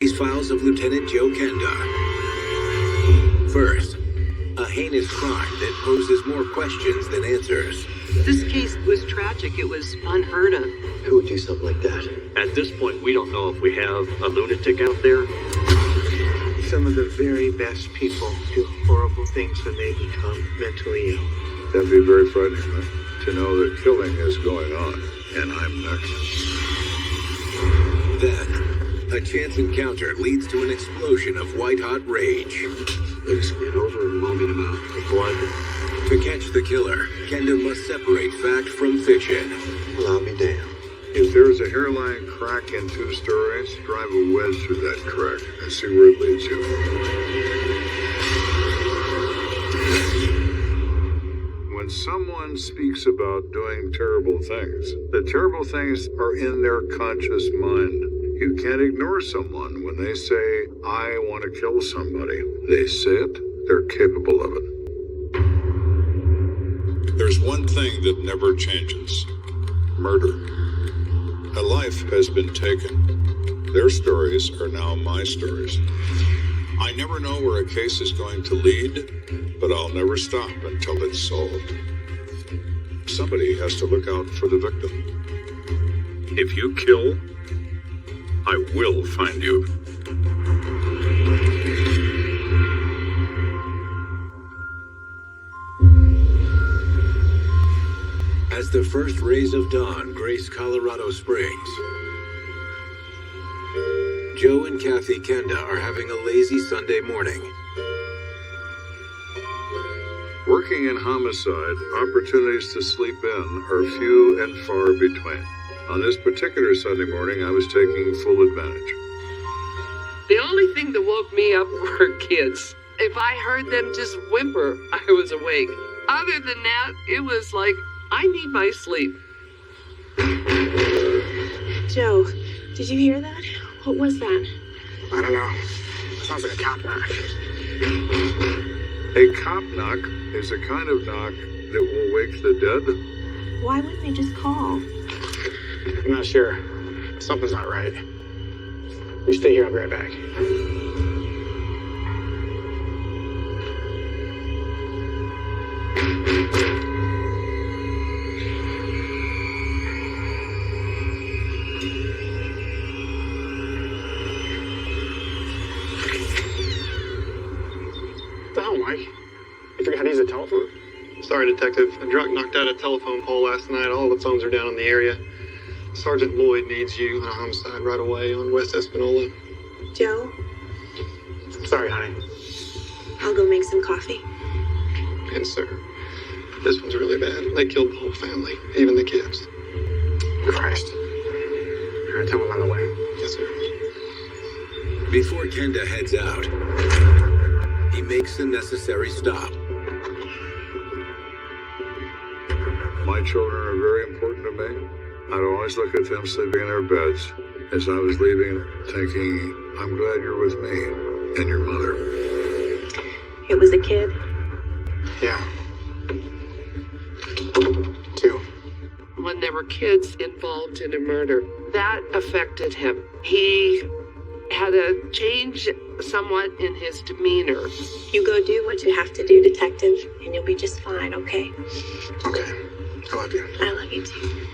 These files of Lieutenant Joe Kenda. First, a heinous crime that poses more questions than answers. This case was tragic. It was unheard of. Who would do something like that? At this point, we don't know if we have a lunatic out there. Some of the very best people do horrible things when they become mentally ill. That'd be very frightening, man, to know that killing is going on, and I'm next. Then, a chance encounter leads to an explosion of white-hot rage. They spin over and moment him out. The blood. To catch the killer, Kenda must separate fact from fiction. Well, I'll be damned. If there's a hairline crack in 2 stories, drive a wedge through that crack and see where it leads you. When someone speaks about doing terrible things, the terrible things are in their conscious mind. You can't ignore someone when they say, I want to kill somebody. They say it, they're capable of it. There's one thing that never changes. Murder. A life has been taken. Their stories are now my stories. I never know where a case is going to lead, but I'll never stop until it's solved. Somebody has to look out for the victim. If you kill, I will find you. As the first rays of dawn grace Colorado Springs, Joe and Kathy Kenda are having a lazy Sunday morning. Working in homicide, opportunities to sleep in are few and far between. On this particular Sunday morning, I was taking full advantage. The only thing that woke me up were kids. If I heard them just whimper, I was awake. Other than that, it was like, I need my sleep. Joe, did you hear that? What was that? I don't know. Sounds like a cop knock. A cop knock is a kind of knock that will wake the dead. Why wouldn't they just call? I'm not sure. Something's not right. You stay here, I'll be right back. What the hell, Mike? You forgot how to use a telephone? Sorry, Detective. A drunk knocked out a telephone pole last night. All the phones are down in the area. Sergeant Lloyd needs you on a homicide right away on West Espanola. Joe, Sorry, honey. I'll go make some coffee. Yes, sir. This one's really bad. They killed the whole family, even the kids. Christ. All right, tell him I'm on the way. Yes, sir. Before Kenda heads out, he makes the necessary stop. My children are very important to me. I'd always look at them sleeping in their beds as I was leaving, thinking, I'm glad you're with me and your mother. It was a kid. Yeah. 2. When there were kids involved in a murder, that affected him. He had a change somewhat in his demeanor. You go do what you have to do, detective, and you'll be just fine, okay? Okay. I love you. I love you too.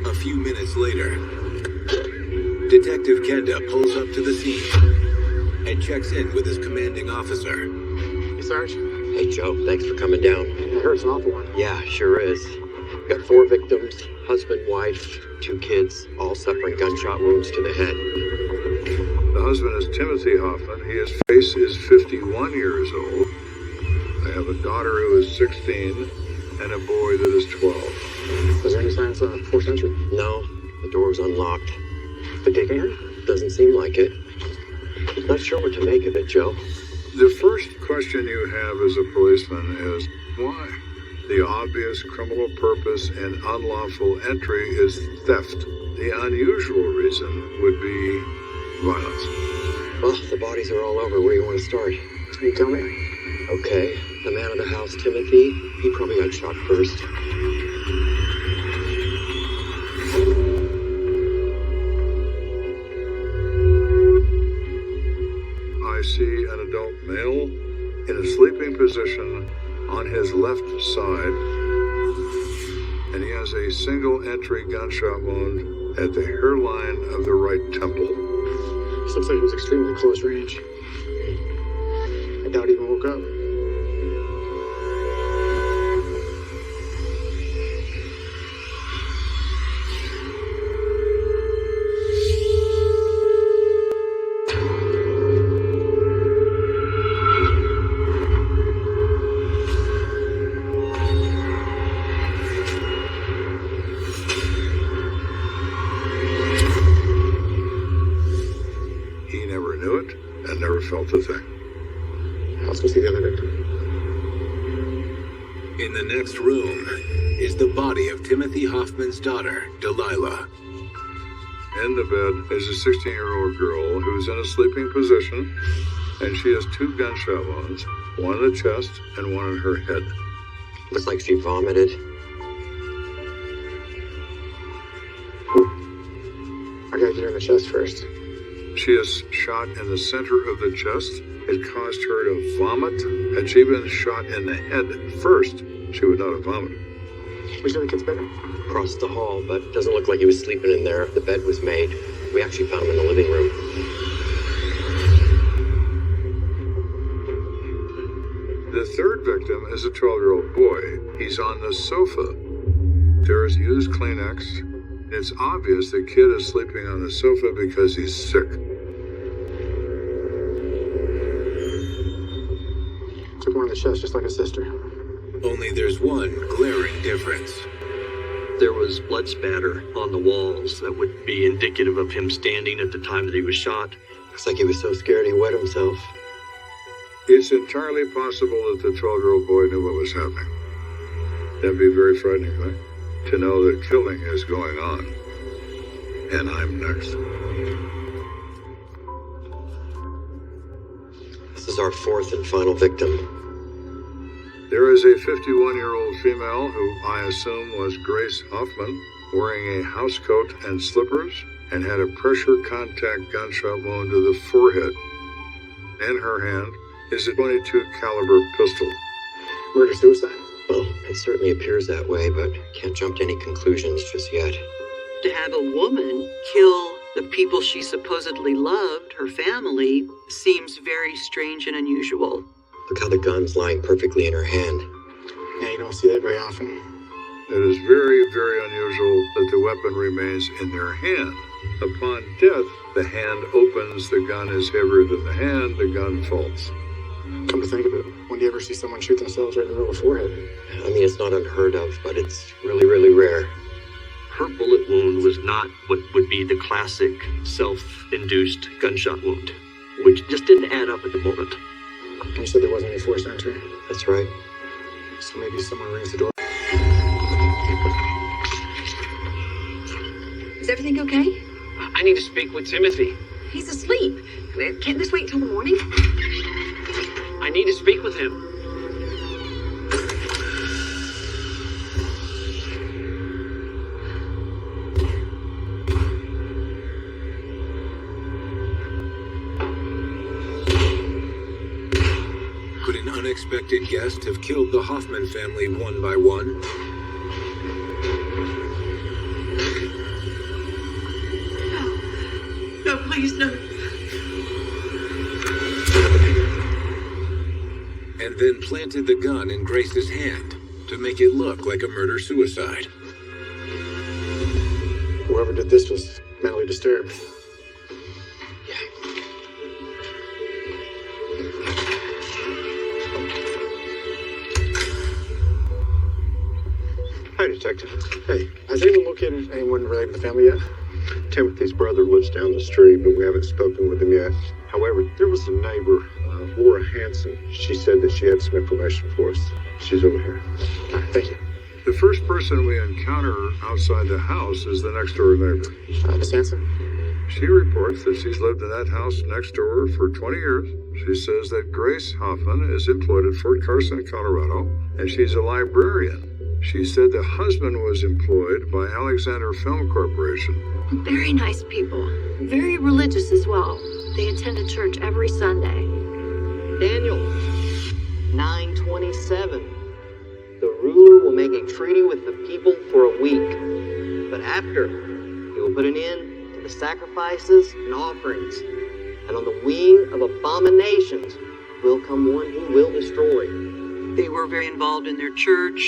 A few minutes later, Detective Kenda pulls up to the scene and checks in with his commanding officer. Hey, Sarge. Hey, Joe, thanks for coming down. I heard it's an awful one. Yeah, sure is. Got 4 victims, husband, wife, 2 kids, all suffering gunshot wounds to the head. The husband is Timothy Hoffman. His face is 51 years old. I have a daughter who is 16 and a boy that is 12. Was there any signs of forced entry? No, the door was unlocked. Did they get here? Doesn't seem like it. Not sure what to make of it, Joe. The first question you have as a policeman is, why? The obvious criminal purpose in unlawful entry is theft. The unusual reason would be violence. Well, the bodies are all over. Where do you want to start? You tell me. Okay. The man of the house, Timothy, he probably got shot first. I see an adult male in a sleeping position on his left side, and he has a single entry gunshot wound at the hairline of the right temple. This looks like it was extremely close range. I doubt he even woke up. He never knew it and never felt a thing. Let's go see the other victim. In the next room is the body of Timothy Hoffman's daughter, Delilah. In the bed is a 16-year-old girl who's in a sleeping position, and she has 2 gunshot wounds, one in the chest and one in her head. Looks like she vomited. I gotta get her in the chest first. She is shot in the center of the chest. It caused her to vomit. Had she been shot in the head first, she would not have vomited. Where's the other kid's bed? Across the hall, but it doesn't look like he was sleeping in there. The bed was made. We actually found him in the living room. The third victim is a 12-year-old boy. He's on the sofa. There is used Kleenex. It's obvious the kid is sleeping on the sofa because he's sick. Took one in the chest, just like his sister. Only there's one glaring difference. There was blood spatter on the walls that would be indicative of him standing at the time that he was shot. Looks like he was so scared he wet himself. It's entirely possible that the 12-year-old boy knew what was happening. That'd be very frightening, right? To know that killing is going on. And I'm next. This is our 4th and final victim. There is a 51-year-old female who I assume was Grace Hoffman, wearing a housecoat and slippers, and had a pressure contact gunshot wound to the forehead. In her hand is a .22 caliber pistol. Murder-suicide? Well, it certainly appears that way, but can't jump to any conclusions just yet. To have a woman kill the people she supposedly loved, her family, seems very strange and unusual. Look how the gun's lying perfectly in her hand. Yeah, you don't see that very often. It is very, very unusual that the weapon remains in their hand. Upon death, the hand opens, the gun is heavier than the hand, the gun falls. Come to think of it, when do you ever see someone shoot themselves right in the middle of the forehead? I mean, it's not unheard of, but it's really, really rare. Her bullet wound was not what would be the classic self-induced gunshot wound, which just didn't add up at the moment. And you said there wasn't any forced entry? That's right. So maybe someone rings the door. Is everything okay? I need to speak with Timothy. He's asleep. Can't this wait until the morning? I need to speak with him. Could an unexpected guest have killed the Hoffman family one by one? No, please, no. And then planted the gun in Grace's hand to make it look like a murder-suicide. Whoever did this was mentally disturbed. Hi, Detective. Hey, has anyone located anyone related to the family yet? Timothy's brother lives down the street, but we haven't spoken with him yet. However, there was a neighbor, Laura Hanson. She said that she had some information for us. She's over here. All right, thank you. The first person we encounter outside the house is the next-door neighbor. Miss Hanson? She reports that she's lived in that house next door for 20 years. She She says that Grace Hoffman is employed at Fort Carson, Colorado, and she's a librarian. She said the husband was employed by Alexander Film Corporation. Very nice people. Very religious as well. They attend a church every Sunday. Daniel, 9:27. The ruler will make a treaty with the people for a week, but after, he will put an end to the sacrifices and offerings, and on the wing of abominations will come one who will destroy. They were very involved in their church.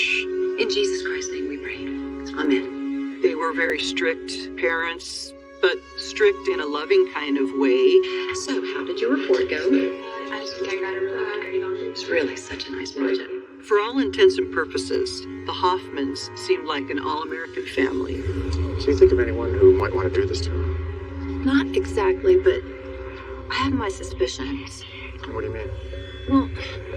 In Jesus Christ's name we pray. Amen. They were very strict parents, but strict in a loving kind of way. So, how did your report go? I just think I got it really good. It's really such a nice project. For all intents and purposes, the Hoffmans seemed like an all-American family. Do you think of anyone who might want to do this to him? Not exactly, but I have my suspicions. What do you mean? Well,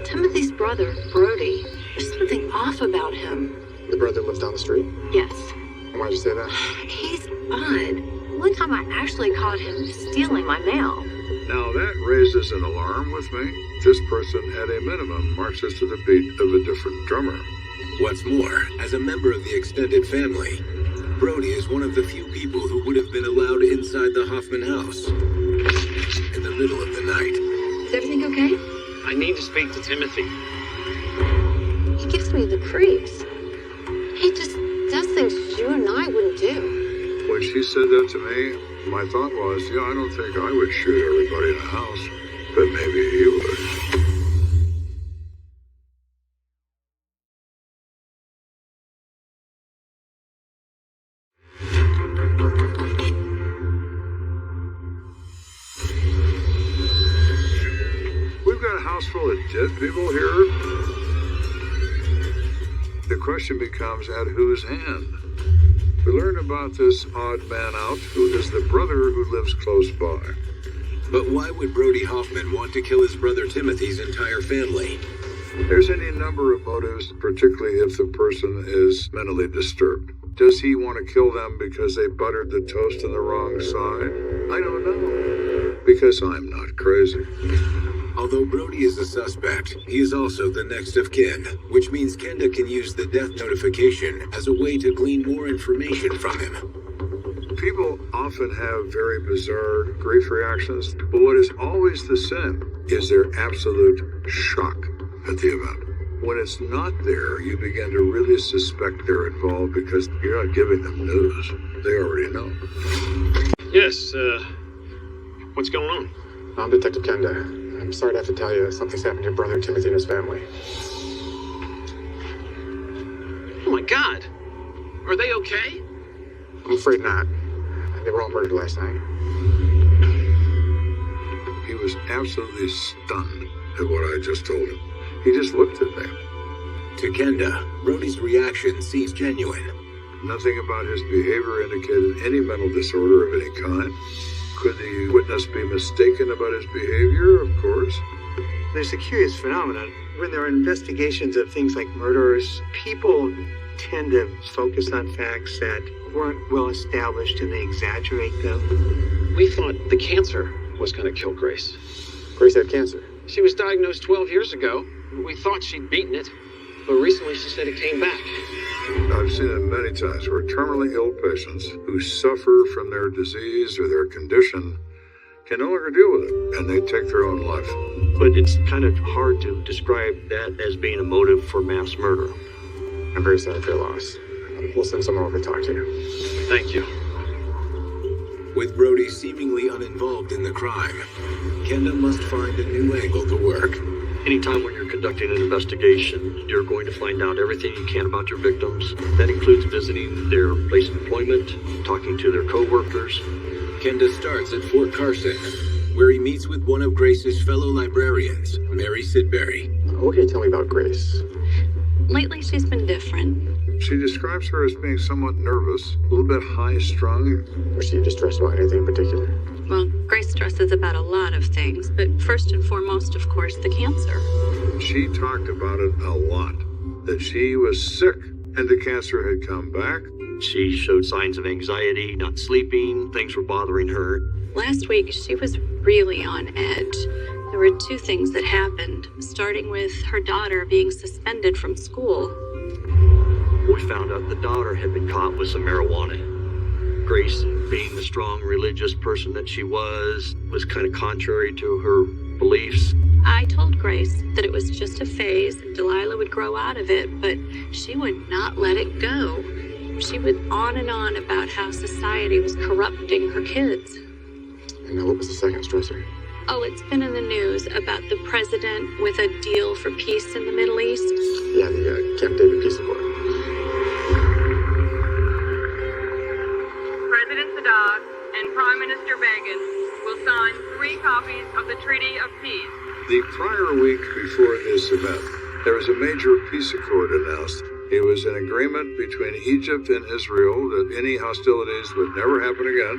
Timothy's brother, Brody, there's something off about him. The brother lives down the street? Yes. Why'd you say that? He's odd. One time I actually caught him stealing my mail. Now that raises an alarm with me. This person, at a minimum, marches to the beat of a different drummer. What's more, as a member of the extended family, Brody is one of the few people who would have been allowed inside the Hoffman house in the middle of the night. Is everything okay? I need to speak to Timothy. He gives me the creeps. He just does things you and I wouldn't do. When she said that to me, my thought was, I don't think I would shoot everybody in the house, but maybe he would. We've got a house full of dead people here. The question becomes, at whose hand? We learn about this odd man out who is the brother who lives close by. But why would Brody Hoffman want to kill his brother Timothy's entire family? There's any number of motives, particularly if the person is mentally disturbed. Does he want to kill them because they buttered the toast on the wrong side? I don't know. Because I'm not crazy. Although Brody is a suspect, he is also the next of kin, which means Kenda can use the death notification as a way to glean more information from him. People often have very bizarre grief reactions, but what is always the same is their absolute shock at the event. When it's not there, you begin to really suspect they're involved because you're not giving them news. They already know. Yes, what's going on? I'm Detective Kenda. I'm sorry to have to tell you something's happened to your brother Timothy and his family. Oh my God. Are they okay? I'm afraid not. They were all murdered last night. He was absolutely stunned at what I just told him. He just looked at me. To Kenda, Brody's reaction seems genuine. Nothing about his behavior indicated any mental disorder of any kind. Could the witness be mistaken about his behavior? Of course. There's a curious phenomenon. When there are investigations of things like murders, people tend to focus on facts that weren't well established and they exaggerate them. We thought the cancer was going to kill Grace. Grace had cancer. She was diagnosed 12 years ago. We thought she'd beaten it, but recently she said it came back. I've seen it many times where terminally ill patients who suffer from their disease or their condition can no longer deal with it, and they take their own life. But it's kind of hard to describe that as being a motive for mass murder. I'm very sorry for your loss. We'll send someone over to talk to you. Thank you. With Brody seemingly uninvolved in the crime, Kenda must find a new angle to work. Anytime when you're conducting an investigation, you're going to find out everything you can about your victims. That includes visiting their place of employment, talking to their co-workers. Kenda starts at Fort Carson, where he meets with one of Grace's fellow librarians, Mary Sidbury. What can you tell me about Grace? Lately, she's been different. She describes her as being somewhat nervous, a little bit high-strung. Was she distressed about anything in particular? Well, Grace stresses about a lot of things, but first and foremost, of course, the cancer. She talked about it a lot, that she was sick and the cancer had come back. She showed signs of anxiety, not sleeping, things were bothering her. Last week, she was really on edge. There were two things that happened, starting with her daughter being suspended from school. We found out the daughter had been caught with some marijuana. Grace, being the strong religious person that she was kind of contrary to her beliefs. I told Grace that it was just a phase and Delilah would grow out of it, but she would not let it go. She went on and on about how society was corrupting her kids. And now what was the second stressor? Oh, it's been in the news about the president with a deal for peace in the Middle East. Yeah, the Camp David Peace Accord. President Sadat and Prime Minister Begin will sign 3 copies of the Treaty of Peace. The prior week before this event, there was a major peace accord announced. It was an agreement between Egypt and Israel that any hostilities would never happen again.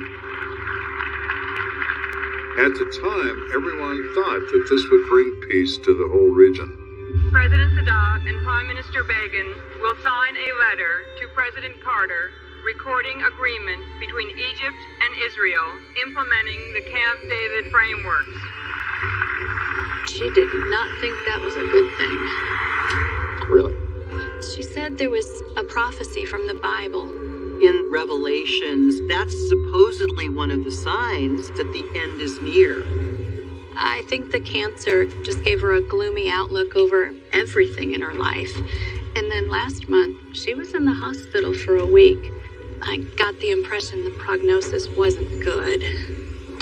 At the time, everyone thought that this would bring peace to the whole region. President Sadat and Prime Minister Begin will sign a letter to President Carter recording agreement between Egypt and Israel implementing the Camp David frameworks. She did not think that was a good thing. Really? She said there was a prophecy from the Bible. In Revelations, that's supposedly one of the signs that the end is near. I think the cancer just gave her a gloomy outlook over everything in her life. And then last month, she was in the hospital for a week. I got the impression the prognosis wasn't good.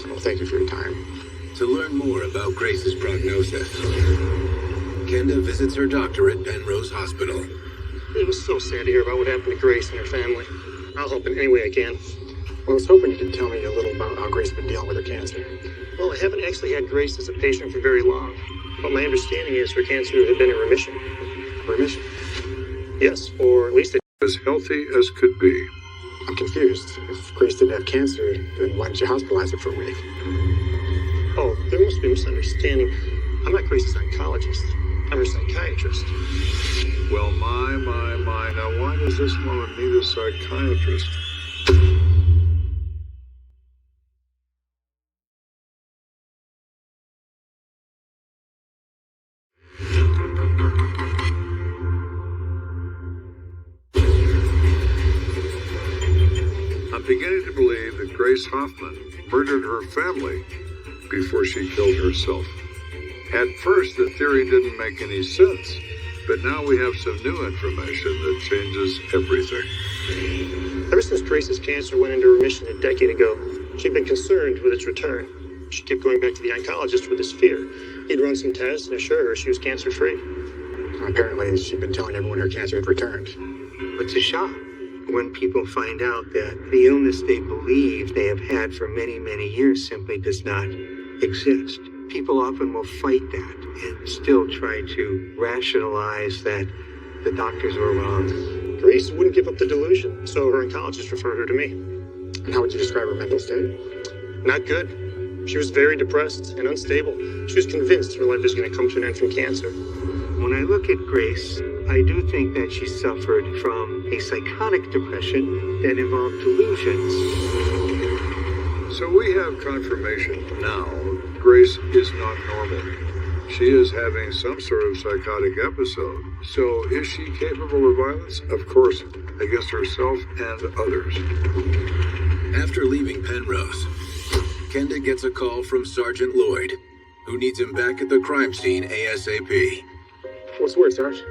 Well, thank you for your time. To learn more about Grace's prognosis, Kenda visits her doctor at Penrose Hospital. It was so sad to hear about what happened to Grace and her family. I'll help in any way I can. Well, I was hoping you could tell me a little about how Grace has been dealing with her cancer. Well, I haven't actually had Grace as a patient for very long, but my understanding is her cancer had been in remission. Remission? Yes, or at least it As healthy as could be. I'm confused. If Grace didn't have cancer, then why didn't you hospitalize her for a week? Oh, there must be a misunderstanding. I'm not Grace's oncologist. I'm her psychiatrist. Well, my. Now, why does this woman need a psychiatrist? I'm beginning to believe that Grace Hoffman murdered her family before she killed herself. At first, the theory didn't make any sense, but now we have some new information that changes everything. Ever since Grace's cancer went into remission a decade ago, she'd been concerned with its return. She kept going back to the oncologist with this fear. He'd run some tests and assure her she was cancer-free. Apparently, she'd been telling everyone her cancer had returned. It's a shock when people find out that the illness they believe they have had for many, many years simply does not exist. People often will fight that and still try to rationalize that the doctors were wrong. Grace wouldn't give up the delusion, so her oncologist referred her to me. And how would you describe her mental state? Not good. She was very depressed and unstable. She was convinced her life was going to come to an end from cancer. When I look at Grace, I do think that she suffered from a psychotic depression that involved delusions. So we have confirmation now Grace is not normal. She is having some sort of psychotic episode. So is she capable of violence? Of course, against herself and others. After leaving Penrose, Kenda gets a call from Sergeant Lloyd, who needs him back at the crime scene ASAP. What's the word, Sarge?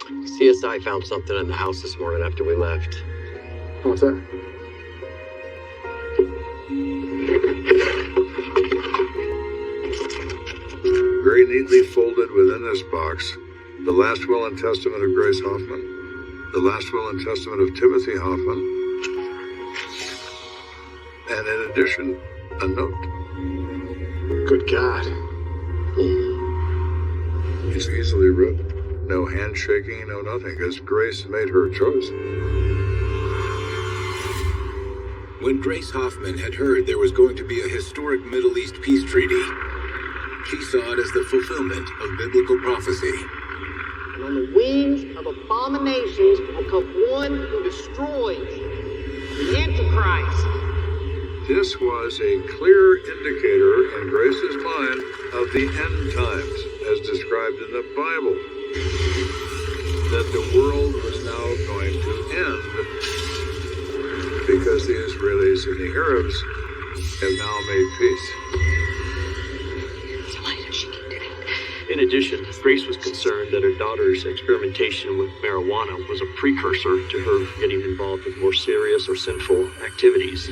CSI found something in the house this morning after we left. What's that? Very neatly folded within this box, the last will and testament of Grace Hoffman, the last will and testament of Timothy Hoffman, and in addition, a note. Good God. It's easily read. No handshaking, no nothing, because Grace made her choice. When Grace Hoffman had heard there was going to be a historic Middle East peace treaty, she saw it as the fulfillment of biblical prophecy. And on the wings of abominations will come one who destroys the Antichrist. This was a clear indicator in Grace's mind of the end times, as described in the Bible. That the world was now going to end because the Israelis and the Arabs have now made peace. In addition, Grace was concerned that her daughter's experimentation with marijuana was a precursor to her getting involved with more serious or sinful activities.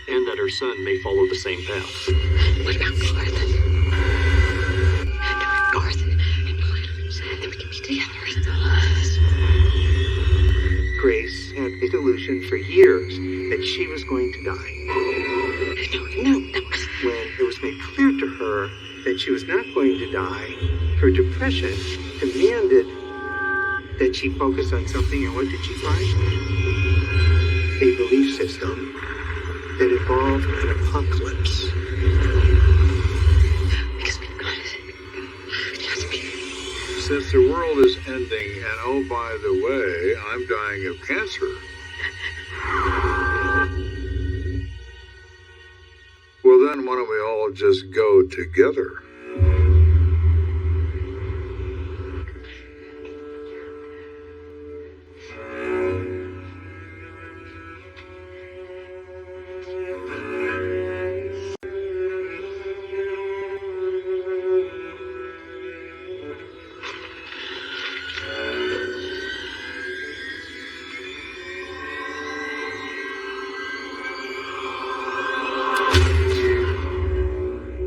And that her son may follow the same path. What about Garth? Garth and then we can be together. Grace had a delusion for years that she was going to die. No. When it was made clear to her that she was not going to die, her depression demanded that she focus on something, and what did she find? A belief system that involved an apocalypse. Since the world is ending, and oh, by the way, I'm dying of cancer. Well, then why don't we all just go together?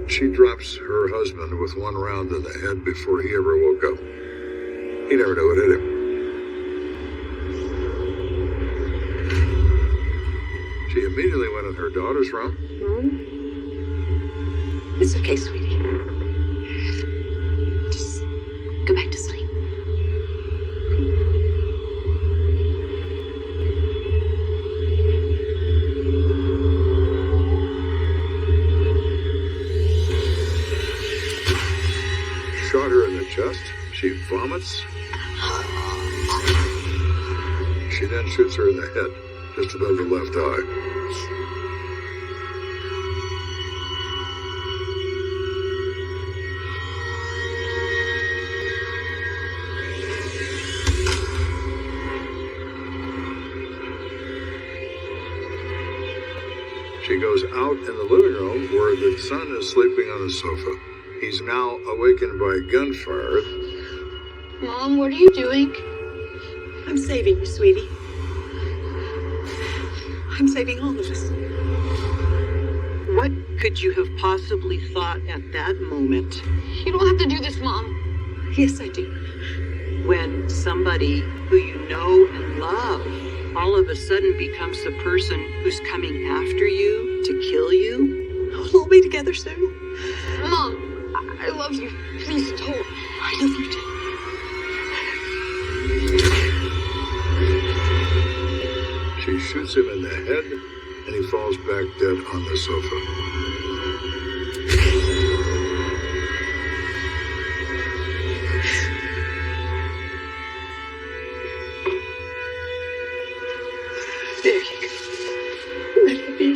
She drops her husband with one round in the head before he ever woke up. He never knew what hit him. She immediately went in her daughter's room. It's okay, sweetie. Just go back to sleep. Shot her in the chest. She vomits. She then shoots her in the head, just above the left eye. She goes out in the living room where the son is sleeping on a sofa. He's now awakened by gunfire. Mom, what are you doing? I'm saving you, sweetie. I'm saving all of us. What could you have possibly thought at that moment? You don't have to do this, Mom. Yes, I do. When somebody who you know and love all of a sudden becomes the person who's coming after you to kill you, we'll be together soon. Mom, I love you. Please don't. I love you too. She shoots him in the head, and he falls back dead on the sofa. There you go. Let it be.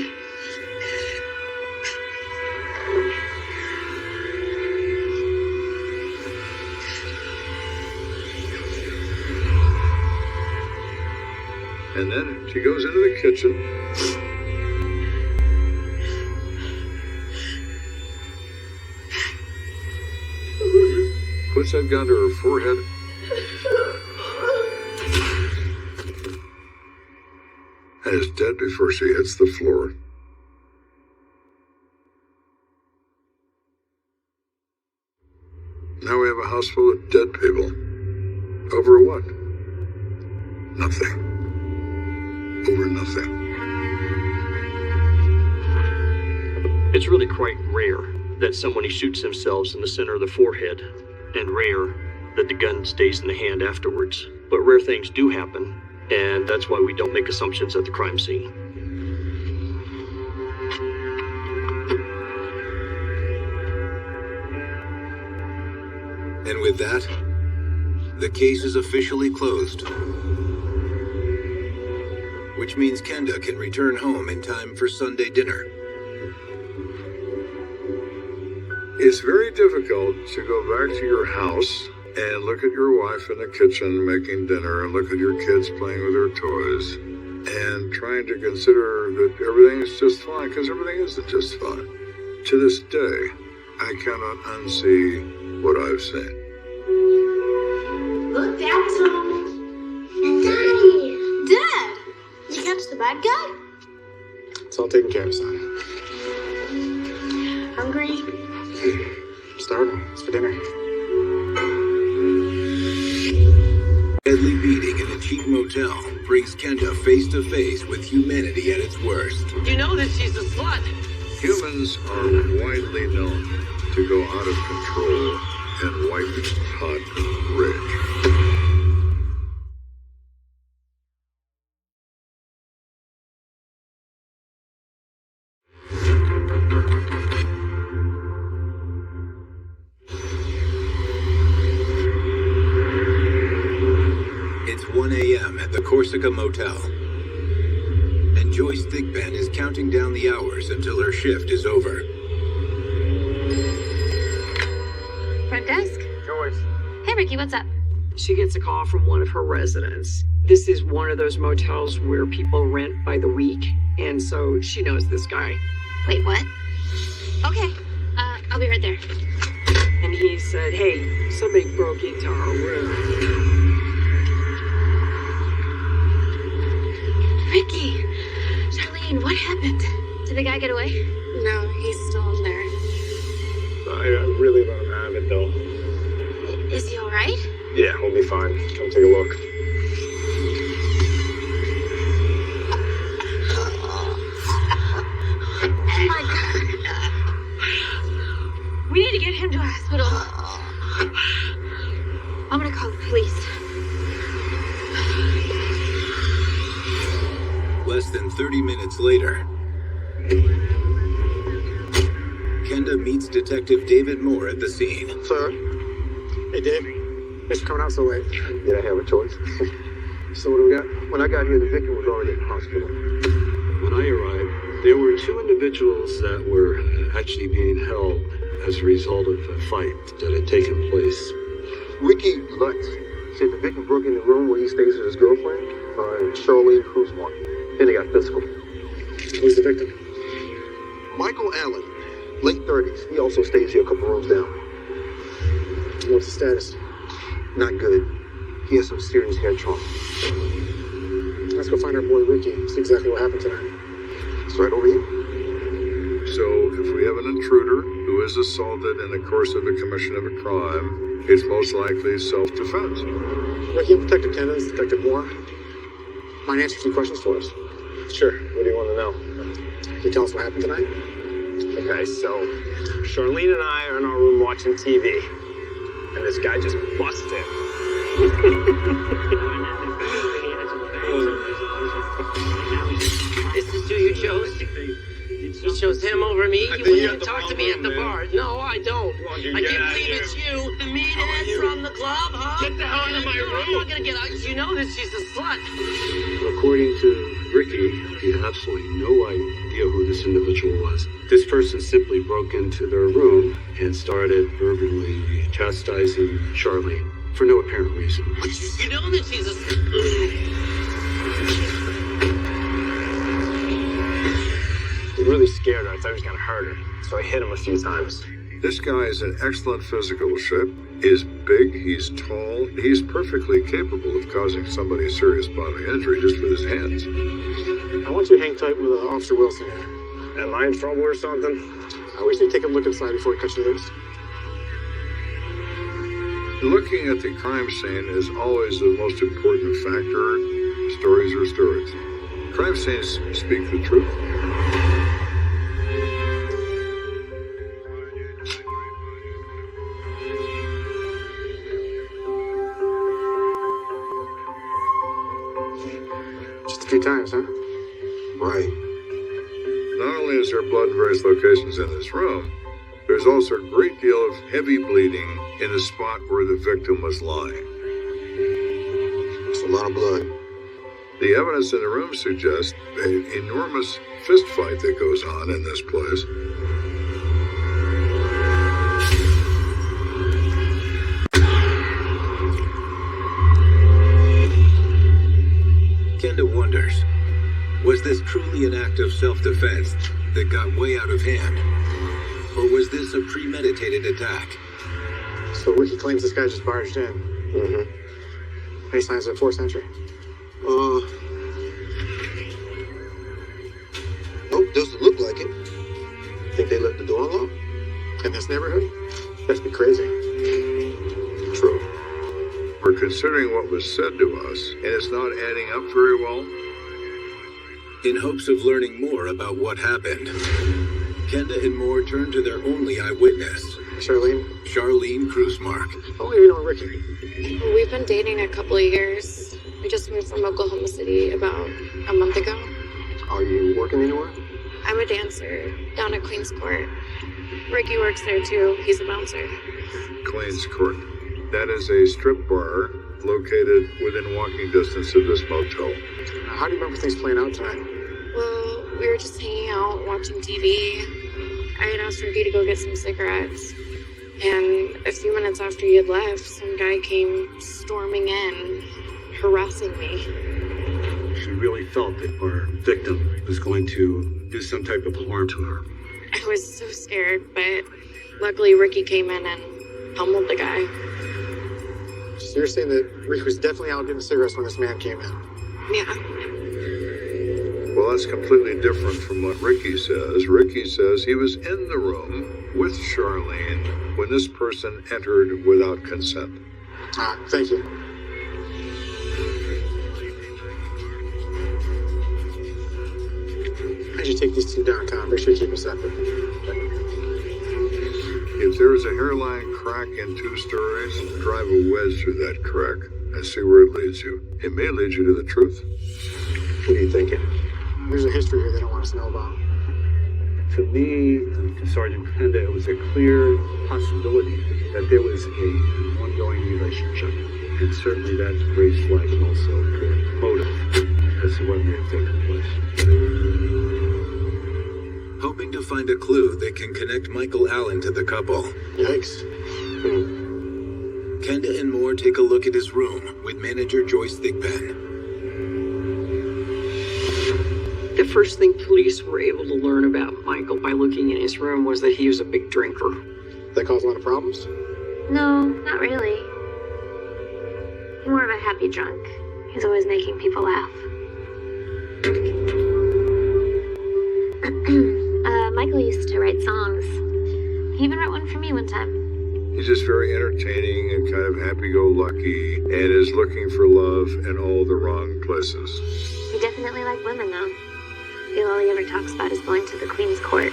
And then she goes into the kitchen. Puts that gun to her forehead. And is dead before she hits the floor. Now we have a house full of dead people. Over what? Nothing. Over nothing. It's really quite rare that someone shoots themselves in the center of the forehead, and rare that the gun stays in the hand afterwards. But rare things do happen, and that's why we don't make assumptions at the crime scene. And with that, the case is officially closed. which means Kenda can return home in time for Sunday dinner. It's very difficult to go back to your house and look at your wife in the kitchen making dinner and look at your kids playing with their toys and trying to consider that everything is just fine, because everything isn't just fine. To this day, I cannot unsee what I've seen. Look, Dad's home. Daddy! Dad! Did you catch the bad guy? It's all taken care of, son. Hungry? Starving. It's for dinner. Deadly beating in a cheap motel brings Kenda face to face with humanity at its worst. You know that she's a slut. Humans are widely known to go out of control and white hot rage. It's 1 a.m. at the Corsica Motel, and Joyce Thigpen is counting down the hours until her shift is over. Front desk. Joyce. Hey, Ricky, what's up? She gets a call from one of her residents. This is one of those motels where people rent by the week, and so she knows this guy. Wait, what? Okay, I'll be right there. And he said, hey, somebody broke into our room. Ricky! Charlene, what happened? Did the guy get away? No, he's still in there. I really let him have it, though. Is he alright? Yeah, we'll be fine. Come take a look. Oh my god. We need to get him to a hospital. I'm gonna call the police. Less than 30 minutes later, Kenda meets Detective David Moore at the scene. Sir? Hey, Dave. Thanks for coming out so late. Did I have a choice? So what do we got? When I got here, the victim was already in the hospital. When I arrived, there were two individuals that were actually being held as a result of a fight that had taken place. Ricky Lutz said the victim broke in the room where he stays with his girlfriend, Charlene Cruzmont. Then they got physical. Who's the victim? Michael Allen, late 30s. He also stays here a couple rooms down. What's the status? Not good. He has some serious head trauma. Let's go find our boy Ricky. See exactly what happened tonight. It's right over here. So, if we have an intruder who is assaulted in the course of the commission of a crime, it's most likely self-defense. Ricky, I'm Detective Kenda. This is Detective Moore. Mind answer a few questions for us? Sure. What do you want to know? Can you tell us what happened tonight? Okay, so Charlene and I are in our room watching TV, and this guy just busts in. This is who you chose? You chose him over me? You wouldn't even talk to me at the bar. No, I don't. I can't believe it's you, the meathead from the club, huh? Get the hell out of my room. I'm not gonna get out. You know that she's a slut. According to Ricky, he had absolutely no idea who this individual was. This person simply broke into their room and started verbally chastising Charlene for no apparent reason. You know that she's a slut. He really scared her. I thought he was going to hurt her, so I hit him a few times. This guy is in excellent physical shape. He's big, he's tall, he's perfectly capable of causing somebody serious bodily injury just with his hands. I want you to hang tight with Officer Wilson here. Am I in trouble or something? I wish you'd take a look inside before we cut you loose. Looking at the crime scene is always the most important factor. Stories are stories. Crime scenes speak the truth. Just a few times, huh? Right. Not only is there blood in various locations in this room, there's also a great deal of heavy bleeding in the spot where the victim was lying. It's a lot of blood. The evidence in the room suggests an enormous fist fight that goes on in this place. Kenda wonders, was this truly an act of self-defense that got way out of hand? Or was this a premeditated attack? So Ricky claims this guy just barged in. Mm-hmm. Any signs of forced entry? Nope, doesn't look like it. Think they left the door unlocked? In this neighborhood? That'd be crazy. True. We're considering what was said to us, and it's not adding up very well. In hopes of learning more about what happened, Kenda and Moore turned to their only eyewitness, Charlene Krusmark. Oh, you know Ricky. We've been dating a couple of years. We just moved from Oklahoma City about a month ago. Are you working anywhere? I'm a dancer down at Queens Court. Ricky works there too. He's a bouncer. Queens Court. That is a strip bar located within walking distance of this motel. How do you remember things playing out tonight? Well, we were just hanging out, watching TV. I had asked Ricky to go get some cigarettes. And a few minutes after he had left, some guy came storming in, harassing me. She really felt that our victim was going to do some type of harm to her. I was so scared, but luckily Ricky came in and pummeled the guy. So you're saying that Ricky was definitely out getting cigarettes when this man came in? Yeah. Well, that's completely different from what Ricky says. Ricky says he was in the room with Charlene when this person entered without consent. Thank you. I should take these two downtown. Make sure you keep them separate. If there's a hairline crack in 2 stories, drive a wedge through that crack and see where it leads you. It may lead you to the truth. What are you thinking? There's a history here they don't want us to know about. To me, to Sergeant Kenda, it was a clear possibility that there was an ongoing relationship. And certainly that raised flags and also a motive as to what may have taken place. Hoping to find a clue that can connect Michael Allen to the couple. Yikes. Kenda and Moore take a look at his room with manager Joyce Thigpen. The first thing police were able to learn about Michael by looking in his room was that he was a big drinker. That caused a lot of problems? No, not really. More of a happy drunk. He's always making people laugh. Michael used to write songs. He even wrote one for me one time. He's just very entertaining and kind of happy-go-lucky and is looking for love in all the wrong places. He definitely liked women, though. I feel all he ever talks about is going to the Queen's Court.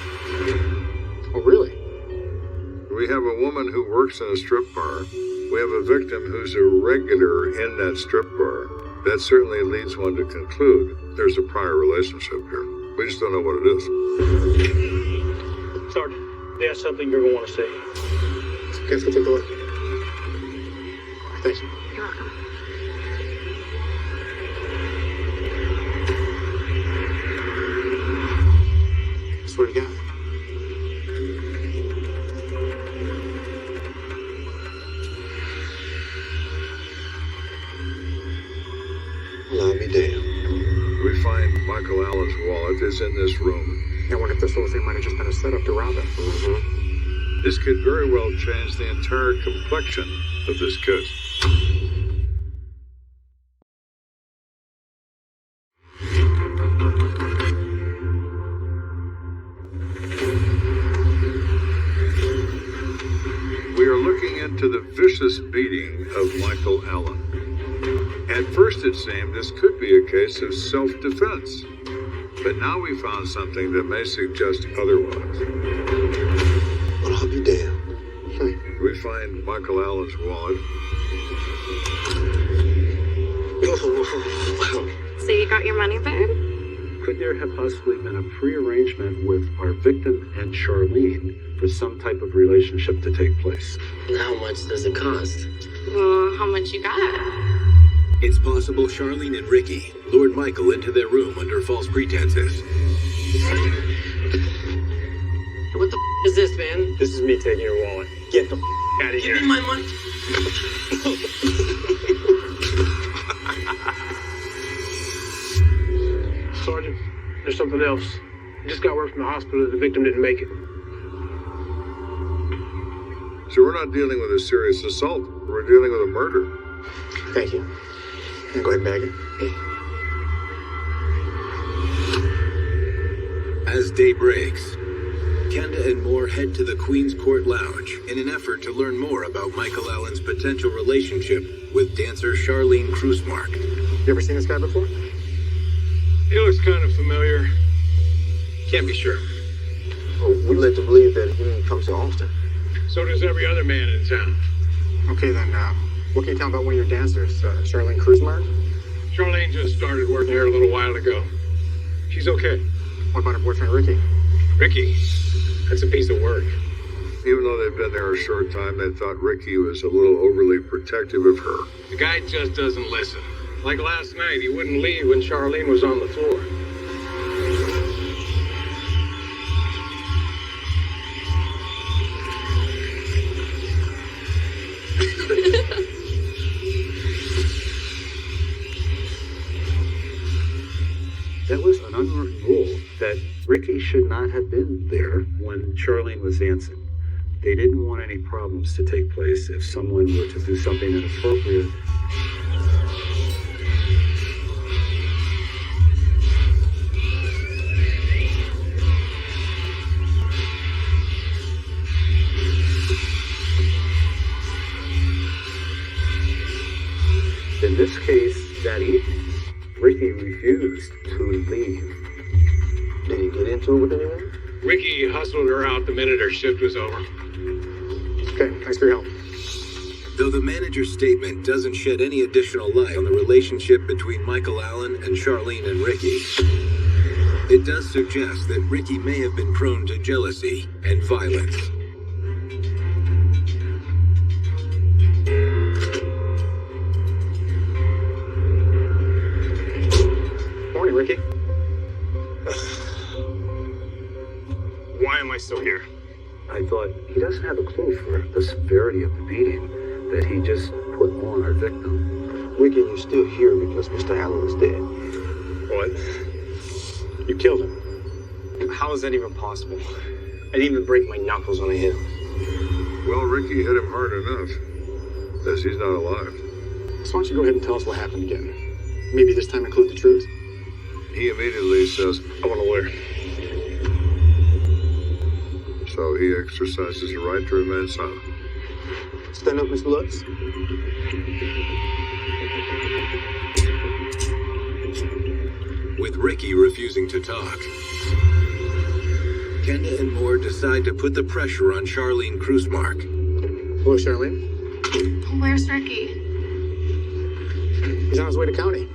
Oh, really? We have a woman who works in a strip bar. We have a victim who's a regular in that strip bar. That certainly leads one to conclude there's a prior relationship here. We just don't know what it is. Sergeant, there's something you're going to want to say. Okay, let's go take a look. Thank you. You're welcome. So what do you got? Well, I'll be damned. We find Michael Allen's wallet is in this room. I wonder if this whole thing might have just been a setup to rob him. This could very well change the entire complexion of this case. We are looking into the vicious beating of Michael Allen. At first it seemed this could be a case of self-defense, but now we found something that may suggest otherwise. Well, I'll be damned. We find Michael Allen's wallet. So you got your money back? Could there have possibly been a pre-arrangement with our victim and Charlene for some type of relationship to take place? And how much does it cost? Well, how much you got? It's possible Charlene and Ricky lured Michael into their room under false pretenses. What the is this, man? This is me taking your wallet. Get the out of here. Give me my money. Sergeant, there's something else. I just got word from the hospital that the victim didn't make it. So we're not dealing with a serious assault. We're dealing with a murder. Thank you. Go ahead and bag it. As day breaks, Kenda and Moore head to the Queen's Court Lounge in an effort to learn more about Michael Allen's potential relationship with dancer Charlene Krusmark. You ever seen this guy before? He looks kind of familiar. Can't be sure. Well, we led to believe that he comes to Austin. So does every other man in town. Okay, then, what can you tell me about one of your dancers, Charlene Krusmark? Charlene just started working here a little while ago. She's okay. What about her boyfriend, Ricky? Ricky? That's a piece of work. Even though they've been there a short time, they thought Ricky was a little overly protective of her. The guy just doesn't listen. Like last night, he wouldn't leave when Charlene was on the floor. That was an unwritten rule that Ricky should not have been there when Charlene was dancing. They didn't want any problems to take place if someone were to do something inappropriate. In this case, that evening, Ricky refused to leave. Did he get into it with anyone? Ricky hustled her out the minute her shift was over. Okay, thanks for your help. Though the manager's statement doesn't shed any additional light on the relationship between Michael Allen and Charlene and Ricky, it does suggest that Ricky may have been prone to jealousy and violence. Morning, Ricky. Why am I still here? I thought he doesn't have a clue for the severity of the beating that he just put on our victim. Ricky, you're still here because Mr. Allen is dead. What? You killed him. How is that even possible? I didn't even break my knuckles when I hit him. Well, Ricky hit him hard enough, as he's not alive. So why don't you go ahead and tell us what happened again? Maybe this time include the truth. He immediately says, I want a lawyer. So he exercises the right to remain silent. Stand up, Mr. Lutz. With Ricky refusing to talk, Kenda and Moore decide to put the pressure on Charlene Krusmark. Hello, Charlene. Where's Ricky? He's on his way to county.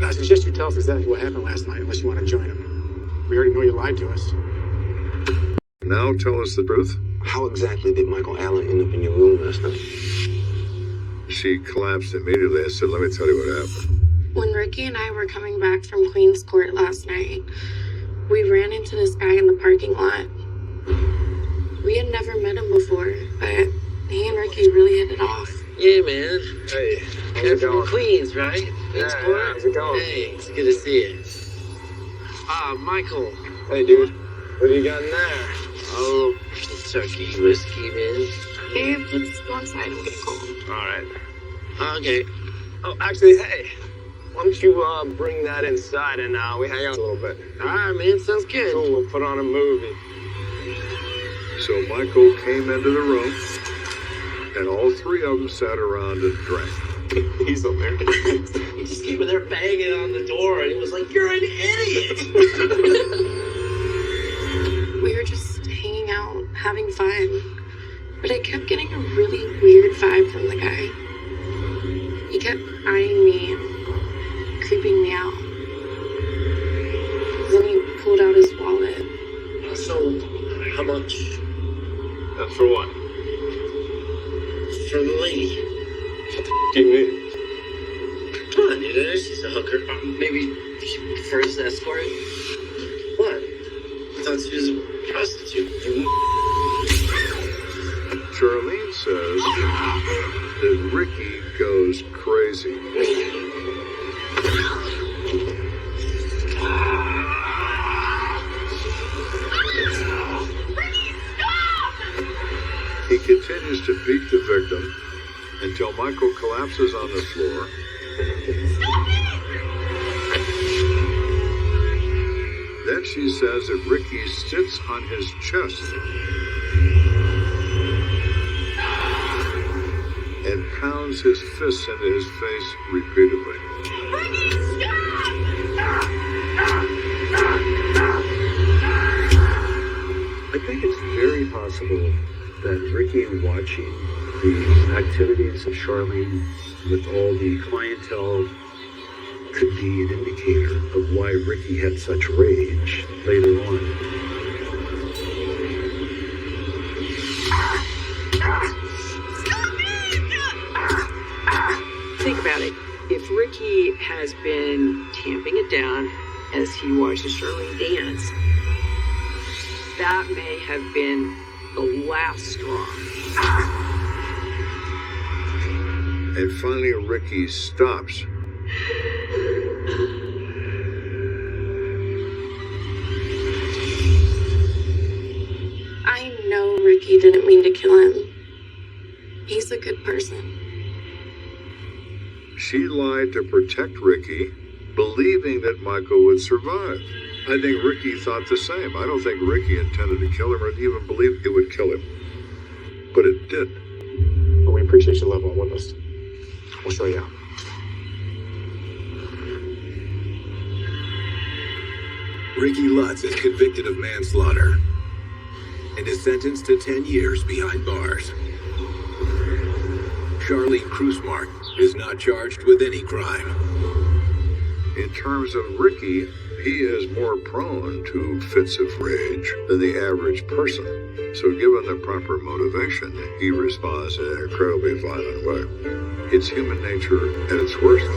I suggest you tell us exactly what happened last night, unless you want to join him. We already know you lied to us. Now tell us the truth. How exactly did Michael Allen end up in your room last night? She collapsed immediately. I said, let me tell you what happened. When Ricky and I were coming back from Queen's Court last night, we ran into this guy in the parking lot. We had never met him before, but he and Ricky really hit it off. Yeah, man. Hey, how's You're it from going? Queens, right? Queens Court? How's it going? Hey, it's good to see you. Michael. Hey, dude. What do you got in there? Oh, turkey whiskey, man. Hey, let's go inside and get cold. All right. Okay. Oh, actually, hey. Why don't you bring that inside and we hang out a little bit? All right, man. Sounds good. Cool, we'll put on a movie. So Michael came into the room, and all three of them sat around and drank. He's hilarious. He just came in there banging on the door, and he was like, "You're an idiot." We were just hanging out, having fun. But I kept getting a really weird vibe from the guy. He kept eyeing me and creeping me out. Then he pulled out his wallet. So, how much? For what? For the lady. What the f*** do you mean? on, dude. She's a hooker. Maybe she prefers to escort. What? I thought she was a prostitute. Charlene says that Ricky goes crazy. He continues to beat the victim until Michael collapses on the floor. Then she says that Ricky sits on his chest and pounds his fists into his face repeatedly. I think it's very possible that Ricky, watching the activities of Charlene with all the clientele, could be an indicator of why Ricky had such rage later on. Think about it. If Ricky has been tamping it down as he watches Charlene dance, that may have been the last straw. And finally, Ricky stops. I know Ricky didn't mean to kill him. He's a good person. She lied to protect Ricky, believing that Michael would survive. I think Ricky thought the same. I don't think Ricky intended to kill him or even believed it would kill him. But it did. Well, we appreciate your love on with us. We'll show you out. Ricky Lutz is convicted of manslaughter and is sentenced to 10 years behind bars. Charlene Krusmark is not charged with any crime. In terms of Ricky, he is more prone to fits of rage than the average person. So given the proper motivation, he responds in an incredibly violent way. It's human nature at its worst.